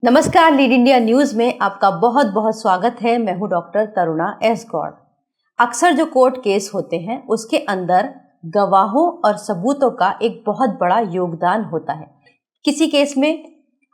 नमस्कार, lead India news में आपका बहुत बहुत स्वागत है। मैं हूं डॉक्टर तरुणा एस गौड़। अक्सर जो कोर्ट केस होते हैं उसके अंदर गवाहों और सबूतों का एक बहुत बड़ा योगदान होता है। किसी केस में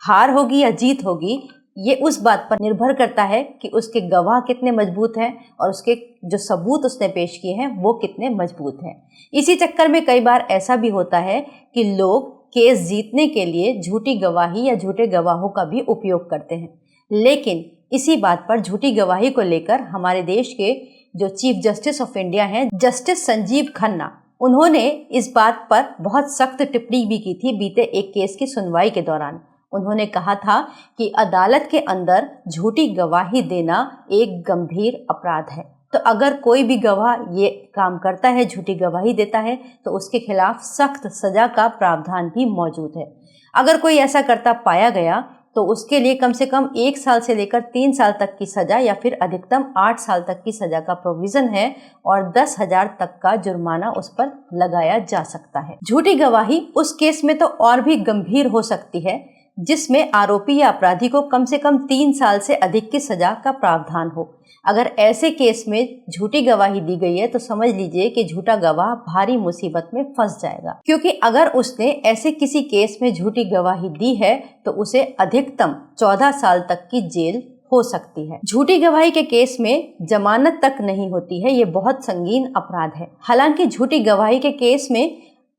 हार होगी या जीत होगी, ये उस बात पर निर्भर करता है कि उसके गवाह कितने मजबूत हैं और उसके जो सबूत उसने पेश किए हैं वो कितने मजबूत हैं। इसी चक्कर में कई बार ऐसा भी होता है कि लोग केस जीतने के लिए झूठी गवाही या झूठे गवाहों का भी उपयोग करते हैं। लेकिन इसी बात पर झूठी गवाही को लेकर हमारे देश के जो चीफ जस्टिस ऑफ इंडिया हैं, जस्टिस संजीव खन्ना, उन्होंने इस बात पर बहुत सख्त टिप्पणी भी की थी बीते एक केस की सुनवाई के दौरान। उन्होंने कहा था कि अदालत के अंदर झूठी गवाही देना एक गंभीर अपराध है। तो अगर कोई भी गवाह ये काम करता है, झूठी गवाही देता है, तो उसके खिलाफ सख्त सजा का प्रावधान भी मौजूद है। अगर कोई ऐसा करता पाया गया तो उसके लिए कम से कम 1 साल से लेकर 3 साल तक की सजा या फिर अधिकतम 8 साल तक की सजा का प्रोविजन है और 10,000 तक का जुर्माना उस पर लगाया जा सकता है। झूठी गवाही उस केस में तो और भी गंभीर हो सकती है जिसमें आरोपी या अपराधी को कम से कम 3 साल से अधिक की सजा का प्रावधान हो। अगर ऐसे केस में झूठी गवाही दी गई है तो समझ लीजिए कि झूठा गवाह भारी मुसीबत में फंस जाएगा, क्योंकि अगर उसने ऐसे किसी केस में झूठी गवाही दी है तो उसे अधिकतम 14 साल तक की जेल हो सकती है। झूठी गवाही के केस में जमानत तक नहीं होती है, ये बहुत संगीन अपराध है। हालांकि झूठी गवाही के केस में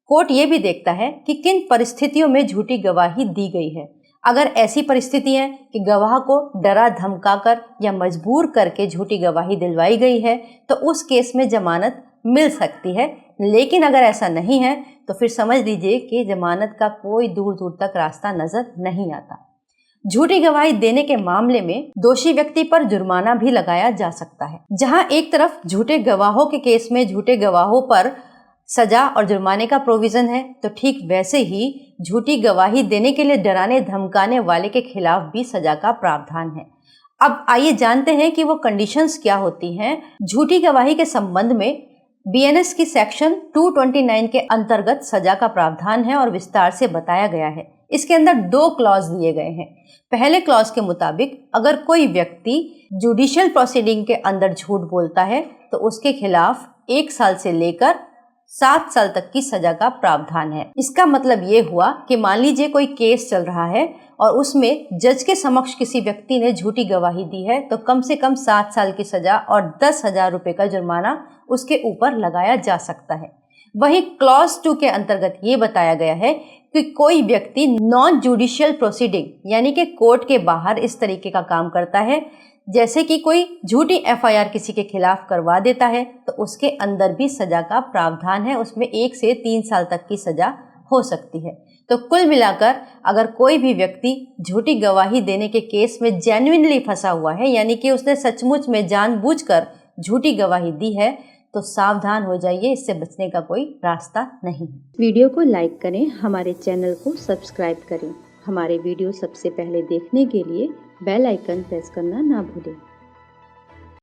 कोर्ट ये भी देखता है कि किन परिस्थितियों में झूठी गवाही दी गई है। अगर ऐसी परिस्थिति है कि गवाह को डरा धमकाकर या मजबूर करके झूठी गवाही दिलवाई गई है तो उस केस में जमानत मिल सकती है। लेकिन अगर ऐसा नहीं है तो फिर समझ लीजिए कि जमानत का कोई दूर दूर तक रास्ता नजर नहीं आता। झूठी गवाही देने के मामले में दोषी व्यक्ति पर जुर्माना भी लगाया जा सकता है। जहां एक तरफ झूठे गवाहों के केस में झूठे गवाहों पर सजा और जुर्माने का प्रोविजन है, तो ठीक वैसे ही झूठी गवाही देने के लिए डराने धमकाने वाले के खिलाफ भी सजा का प्रावधान है। अब आइए जानते हैं कि वो कंडीशंस क्या होती हैं। झूठी गवाही के संबंध में बीएनएस की सेक्शन 229 के अंतर्गत सजा का प्रावधान है और विस्तार से बताया गया है। इसके अंदर 2 क्लॉज दिए गए हैं। पहले क्लॉज के मुताबिक अगर कोई व्यक्ति जुडिशियल प्रोसीडिंग के अंदर झूठ बोलता है तो उसके खिलाफ 1 साल से लेकर 7 साल तक की सजा का प्रावधान है। इसका मतलब ये हुआ कि मान लीजिए कोई केस चल रहा है और उसमें जज के समक्ष किसी व्यक्ति ने झूठी गवाही दी है तो कम से कम 7 साल की सजा और 10,000 रुपए का जुर्माना उसके ऊपर लगाया जा सकता है। वहीं क्लॉज 2 के अंतर्गत ये बताया गया है कि कोई व्यक्ति नॉन जुडिशियल प्रोसीडिंग यानी कि कोर्ट के बाहर इस तरीके का काम करता है, जैसे कि कोई झूठी एफआईआर किसी के खिलाफ करवा देता है, तो उसके अंदर भी सजा का प्रावधान है। उसमें 1 से 3 साल तक की सजा हो सकती है। तो कुल मिलाकर अगर कोई भी व्यक्ति झूठी गवाही देने के केस में जेन्युइनली फंसा हुआ है, यानी कि उसने सचमुच में जानबूझकर झूठी गवाही दी है, तो सावधान हो जाइए, इससे बचने का कोई रास्ता नहीं है। वीडियो को लाइक करें, हमारे चैनल को सब्सक्राइब करें। हमारे वीडियो सबसे पहले देखने के लिए बेल आइकन प्रेस करना ना भूलें।